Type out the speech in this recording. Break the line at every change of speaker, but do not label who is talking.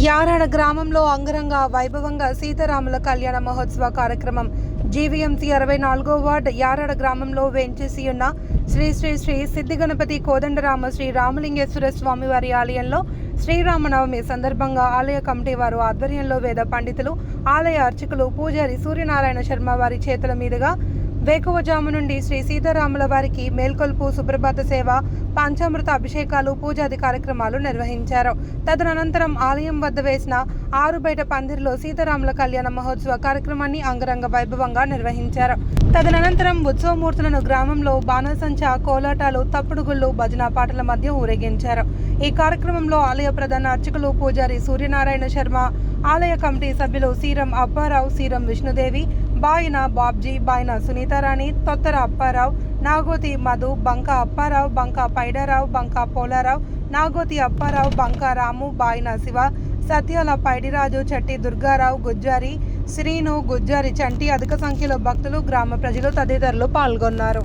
యారాడ గ్రామంలో అంగరంగ వైభవంగా సీతారాముల కళ్యాణ మహోత్సవ కార్యక్రమం. జీవీఎంసీ 64వ వార్డ్ యారాడ గ్రామంలో వేంచేసి ఉన్న శ్రీ శ్రీ శ్రీ సిద్ధిగణపతి కోదండరామ శ్రీ రామలింగేశ్వర స్వామివారి ఆలయంలో శ్రీరామనవమి సందర్భంగా ఆలయ కమిటీ వారు ఆధ్వర్యంలో వేద పండితులు, ఆలయ అర్చకులు, పూజారి సూర్యనారాయణ శర్మ వారి చేతుల మీదుగా వేకువజాము నుండి శ్రీ సీతారాముల వారికి మేల్కొల్పు, సుప్రభాత సేవ, పంచామృత అభిషేకాలు, పూజాది కార్యక్రమాలు నిర్వహించారు. తదనంతరం ఆలయం వద్ద వేసిన 6 బయట పందిరిలో సీతారాముల కళ్యాణ మహోత్సవ కార్యక్రమాన్ని అంగరంగ వైభవంగా నిర్వహించారు. తదనంతరం ఉత్సవమూర్తులను గ్రామంలో బాణసంచా, కోలాటాలు, తప్పుడుగుళ్ళు, భజన పాటల మధ్య ఊరేగించారు. ఈ కార్యక్రమంలో ఆలయ ప్రధాన అర్చకులు, పూజారి సూర్యనారాయణ శర్మ, ఆలయ కమిటీ సభ్యులు సీరం అప్పారావు, సీరం విష్ణుదేవి, బాయిన బాబ్జీ, బాయిన సునీతారాణి, తొత్తర అప్పారావు, నాగోతి మధు, బంక అప్పారావు, బంక పైడారావు, బంక పోలారావు, నాగోతి అప్పారావు, బంక రాము, బాయిన శివ, సత్యాల పైడిరాజు, చట్టి దుర్గారావు, గుజ్జారి శ్రీను, గుజ్జారి చంటి, అధిక సంఖ్యలో భక్తులు, గ్రామ ప్రజలు తదితరులు పాల్గొన్నారు.